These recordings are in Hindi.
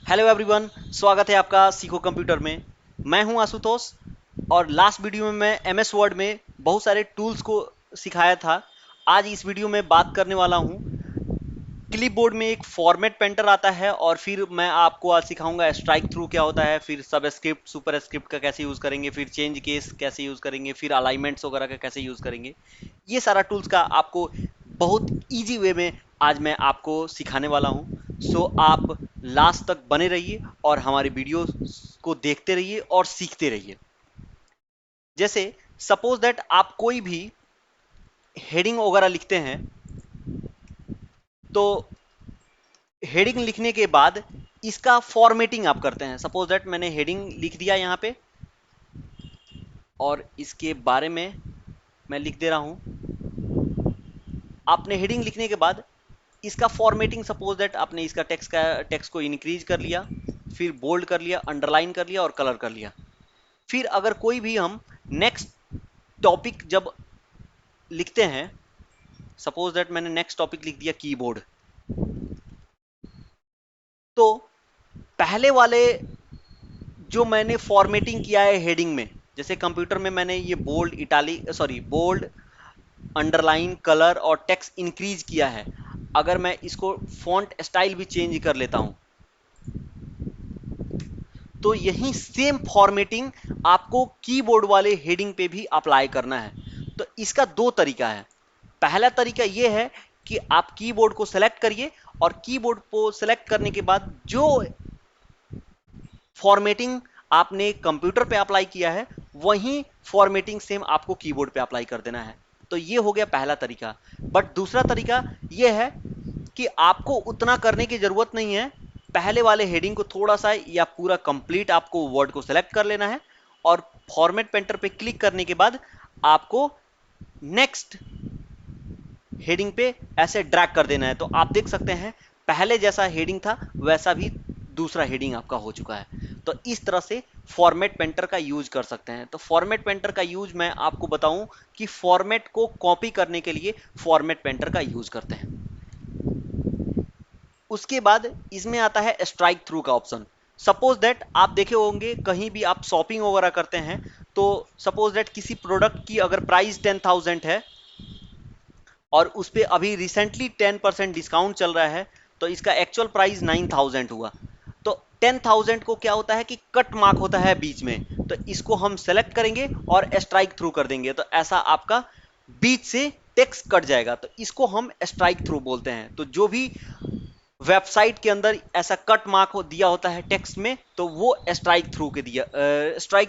हेलो एवरीवन, स्वागत है आपका सीखो कंप्यूटर में। मैं हूं आशुतोष और लास्ट वीडियो में मैं एमएस वर्ड में बहुत सारे टूल्स को सिखाया था। आज इस वीडियो में बात करने वाला हूं क्लिपबोर्ड में एक फॉर्मेट पेंटर आता है और फिर मैं आपको आज सिखाऊंगा स्ट्राइक थ्रू क्या होता है, फिर सब स्क्रिप्ट सुपर स्क्रिप्ट का कैसे यूज करेंगे, फिर चेंज केस कैसे यूज करेंगे, फिर अलाइनमेंट्स वगैरह का कैसे यूज करेंगे। ये सारा टूल्स का आपको बहुत इजी वे में आज मैं आपको सिखाने वाला हूं। सो आप लास्ट तक बने रहिए और हमारी वीडियो को देखते रहिए और सीखते रहिए। जैसे सपोज दैट आप कोई भी हेडिंग वगैरह लिखते हैं, तो हेडिंग लिखने के बाद इसका फॉर्मेटिंग आप करते हैं। सपोज दैट मैंने हेडिंग लिख दिया यहां पे और इसके बारे में मैं लिख दे रहा हूं। आपने हेडिंग लिखने के बाद इसका फॉर्मेटिंग, सपोज दैट आपने इसका टेक्स्ट को इंक्रीज कर लिया, फिर बोल्ड कर लिया, अंडरलाइन कर लिया और कलर कर लिया। फिर अगर कोई भी हम नेक्स्ट टॉपिक जब लिखते हैं, सपोज दैट मैंने नेक्स्ट टॉपिक लिख दिया कीबोर्ड, तो पहले वाले जो मैंने फॉर्मेटिंग किया है हेडिंग में, जैसे कंप्यूटर में मैंने ये बोल्ड बोल्ड अंडरलाइन कलर और टेक्स्ट इंक्रीज किया है। अगर मैं इसको फॉन्ट स्टाइल भी चेंज कर लेता हूं, तो यही सेम फॉर्मेटिंग आपको कीबोर्ड वाले हेडिंग पे भी अप्लाई करना है। तो इसका दो तरीका है। पहला तरीका यह है कि आप कीबोर्ड को सेलेक्ट करिए और कीबोर्ड को सेलेक्ट करने के बाद जो फॉर्मेटिंग आपने कंप्यूटर पे अप्लाई किया है, वही फॉर्मेटिंग सेम आपको कीबोर्ड पे अप्लाई कर देना है। तो ये हो गया पहला तरीका। बट दूसरा तरीका यह है कि आपको उतना करने की जरूरत नहीं है। पहले वाले हेडिंग को थोड़ा सा या पूरा कंप्लीट आपको वर्ड को सेलेक्ट कर लेना है और फॉर्मेट पेंटर पे क्लिक करने के बाद आपको नेक्स्ट हेडिंग पे ऐसे ड्रैग कर देना है। तो आप देख सकते हैं पहले जैसा हेडिंग था वैसा भी दूसरा हेडिंग आपका हो चुका है। तो इस तरह से फॉर्मेट पेंटर का यूज कर सकते हैं। तो फॉर्मेट पेंटर का यूज मैं आपको बताऊं कि फॉर्मेट को कॉपी करने के लिए फॉर्मेट पेंटर का यूज करते हैं। उसके बाद इसमें आता है स्ट्राइक थ्रू का ऑप्शन। सपोज दैट आप देखे होंगे कहीं भी आप शॉपिंग वगैरह करते हैं, तो सपोज दैट किसी प्रोडक्ट की अगर प्राइस 10,000 है और उस पर अभी रिसेंटली 10% डिस्काउंट चल रहा है, तो इसका एक्चुअल प्राइस 9,000 हुआ। तो 10,000 को क्या होता है कि कट मार्क होता है बीच में, तो इसको हम सेलेक्ट करेंगे और स्ट्राइक थ्रू कर देंगे, तो ऐसा आपका बीच से टेक्स्ट कट जाएगा। तो इसको हम स्ट्राइक थ्रू बोलते हैं। तो जो भी वेबसाइट के अंदर ऐसा कट मार्क दिया होता है टेक्स्ट में, तो वो स्ट्राइक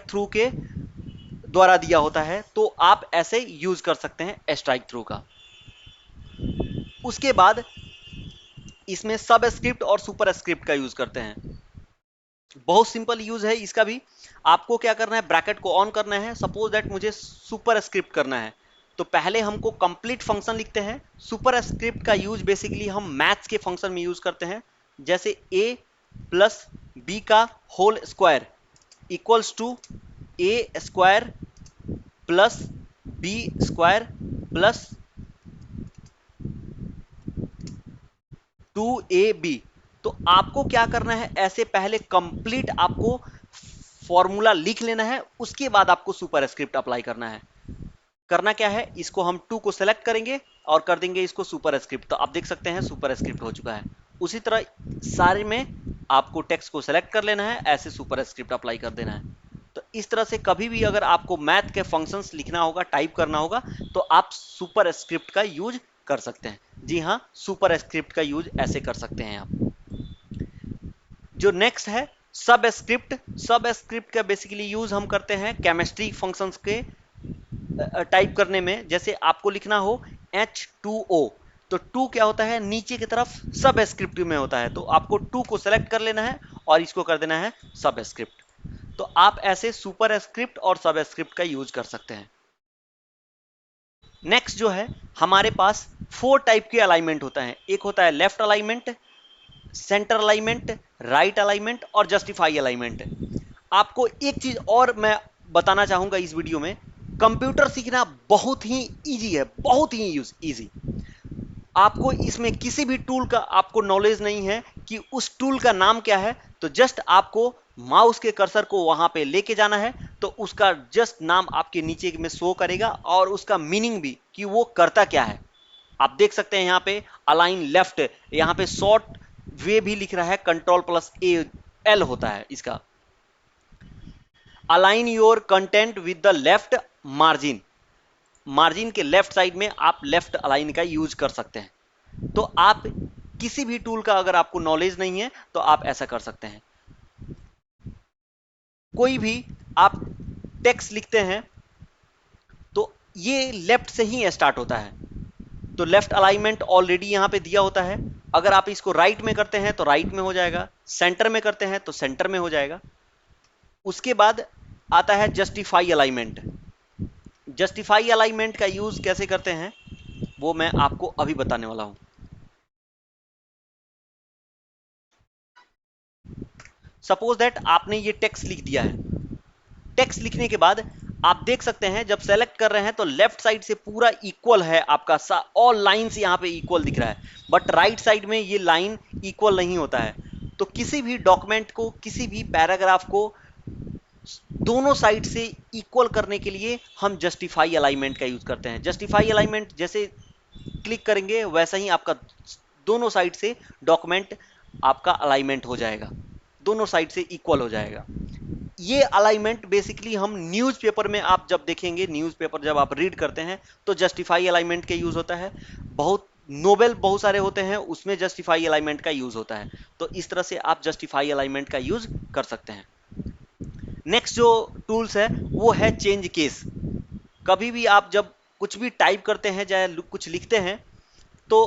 थ्रू के द्वारा दिया होता है। तो आप ऐसे यूज कर सकते हैं स्ट्राइक थ्रू का। उसके बाद इसमें सब स्क्रिप्ट और सुपर स्क्रिप्ट का यूज करते हैं। बहुत सिंपल यूज है इसका भी। आपको क्या करना है, ब्रैकेट को ऑन करना है। सपोज दैट मुझे सुपर स्क्रिप्ट करना है, तो पहले हमको कंप्लीट फंक्शन लिखते हैं। सुपर स्क्रिप्ट का यूज बेसिकली हम मैथ्स के फंक्शन में यूज करते हैं। जैसे a प्लस बी का whole square equals to A square plus B square plus 2ab। तो आपको क्या करना है, ऐसे पहले कंप्लीट आपको फॉर्मूला लिख लेना है, उसके बाद आपको सुपर स्क्रिप्ट अप्लाई करना है। करना क्या है, इसको हम 2 को सेलेक्ट करेंगे और कर देंगे इसको सुपर स्क्रिप्ट। तो आप देख सकते हैं सुपर स्क्रिप्ट हो चुका है। उसी तरह सारे में आपको टेक्स्ट को सेलेक्ट कर लेना है, ऐसे सुपर स्क्रिप्ट अप्लाई कर देना है। तो इस तरह से कभी भी अगर आपको मैथ के फंक्शंस लिखना होगा, टाइप करना होगा, तो आप सुपर स्क्रिप्ट का यूज कर सकते हैं। जी हाँ, सुपर स्क्रिप्ट का यूज ऐसे कर सकते हैं आप। जो नेक्स्ट है सब स्क्रिप्ट। सब स्क्रिप्ट का बेसिकली यूज हम करते हैं केमिस्ट्री फंक्शंस के टाइप करने में। जैसे आपको लिखना हो H2O, तो 2 क्या होता है, नीचे की तरफ सब स्क्रिप्ट में होता है। तो आपको 2 को सेलेक्ट कर लेना है और इसको कर देना है सब स्क्रिप्ट। तो आप ऐसे सुपर स्क्रिप्ट और सब स्क्रिप्ट का यूज कर सकते हैं। नेक्स्ट जो है, हमारे पास 4 टाइप के अलाइनमेंट होता है। एक होता है left alignment, centre alignment, right alignment और जस्टिफाई अलाइनमेंट। आपको एक चीज और मैं बताना चाहूंगा इस वीडियो में, कंप्यूटर सीखना बहुत ही इजी है, बहुत ही इजी। आपको इसमें किसी भी टूल का आपको नॉलेज नहीं है कि उस टूल का नाम क्या है, तो जस्ट आपको माउस के कर्सर को वहां पे लेके जाना है, तो उसका जस्ट नाम आपके नीचे में शो करेगा और उसका मीनिंग भी कि वो करता क्या है। आप देख सकते हैं यहाँ पे अलाइन लेफ्ट, यहाँ पे शॉर्ट वे भी लिख रहा है, कंट्रोल प्लस ए एल होता है इसका। Align your content with the left margin, margin के लेफ्ट साइड में आप लेफ्ट अलाइन का यूज कर सकते हैं। तो आप किसी भी टूल का अगर आपको नॉलेज नहीं है तो आप ऐसा कर सकते हैं। कोई भी आप टेक्स्ट लिखते हैं तो ये लेफ्ट से ही स्टार्ट होता है, तो लेफ्ट अलाइनमेंट ऑलरेडी यहां पे दिया होता है। अगर आप इसको राइट में करते हैं तो राइट में हो जाएगा, सेंटर में करते हैं तो सेंटर में हो जाएगा। उसके बाद आता है जस्टिफाई अलाइनमेंट। जस्टिफाई अलाइनमेंट का यूज कैसे करते हैं वो मैं आपको अभी बताने वाला हूं। सपोज दैट आपने ये टेक्स्ट लिख दिया है, टेक्स्ट लिखने के बाद आप देख सकते हैं जब सेलेक्ट कर रहे हैं तो लेफ्ट साइड से पूरा इक्वल है आपका, ऑल लाइंस यहां पे इक्वल दिख रहा है, बट राइट साइड में ये लाइन इक्वल नहीं होता है। तो किसी भी डॉक्यूमेंट को, किसी भी पैराग्राफ को दोनों साइड से इक्वल करने के लिए हम जस्टिफाई अलाइनमेंट का यूज करते हैं। जस्टिफाई अलाइनमेंट जैसे क्लिक करेंगे वैसा ही आपका दोनों साइड से डॉक्यूमेंट आपका अलाइनमेंट हो जाएगा, दोनों साइड से इक्वल हो जाएगा। ये अलाइनमेंट बेसिकली हम न्यूज़पेपर में आप जब देखेंगे, न्यूज़पेपर जब आप रीड करते हैं तो जस्टिफाई अलाइनमेंट का यूज होता है। बहुत नोबेल बहुत सारे होते हैं उसमें जस्टिफाई अलाइनमेंट का यूज होता है। तो इस तरह से आप जस्टिफाई अलाइनमेंट का यूज कर सकते हैं। नेक्स्ट जो टूल्स है वो है चेंज केस। कभी भी आप जब कुछ भी टाइप करते हैं चाहे कुछ लिखते हैं तो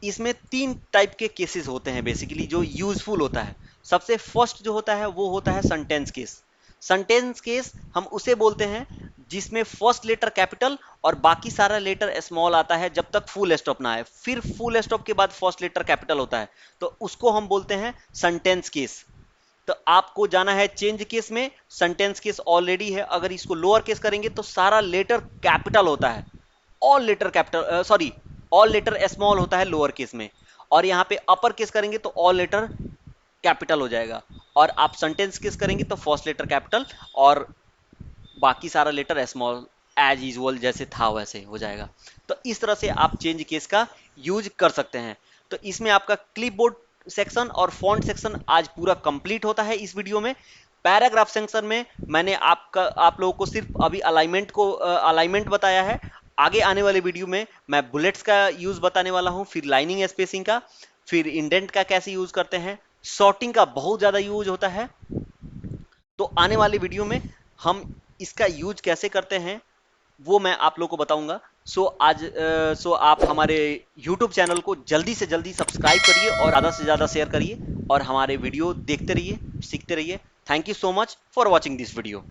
इसमें 3 टाइप के केसेस होते हैं बेसिकली जो यूजफुल होता है। सबसे फर्स्ट जो होता है वो होता है सेंटेंस केस। सेंटेंस केस हम उसे बोलते हैं जिसमें फर्स्ट लेटर कैपिटल और बाकी सारा लेटर स्मॉल आता है जब तक फुल स्टॉप ना आए, फिर फुल स्टॉप के बाद फर्स्ट लेटर कैपिटल होता है, तो उसको हम बोलते हैं सेंटेंस केस। तो आपको जाना है चेंज केस में, सेंटेंस केस ऑलरेडी है, अगर इसको लोअर केस करेंगे तो सारा लेटर कैपिटल होता है, all letter capital sorry all letter small होता है लोअर केस में, और यहां पे अपर केस करेंगे तो ऑल लेटर कैपिटल हो जाएगा, और आप सेंटेंस केस करेंगे तो फर्स्ट लेटर कैपिटल और बाकी सारा लेटर स्मॉल एज यूजुअल जैसे था वैसे हो जाएगा। तो इस तरह से आप चेंज केस का यूज कर सकते हैं। तो इसमें आपका क्लिपबोर्ड सेक्शन और फॉन्ट सेक्शन आज पूरा कंप्लीट होता है इस वीडियो में। पैराग्राफ सेक्शन में मैंने आप लोगों को सिर्फ अभी अलाइनमेंट बताया है। आगे आने वाले वीडियो में मैं बुलेट्स का यूज बताने वाला हूं, फिर लाइनिंग स्पेसिंग का, फिर इंडेंट का कैसे यूज करते हैं, सॉर्टिंग का बहुत ज्यादा यूज होता है। तो आने वाले वीडियो में हम इसका यूज कैसे करते हैं वो मैं आप लोगों को बताऊंगा। सो आप हमारे YouTube चैनल को जल्दी से जल्दी सब्सक्राइब करिए और ज़्यादा से ज़्यादा शेयर करिए और हमारे वीडियो देखते रहिए, सीखते रहिए। Thank you so much for watching this video.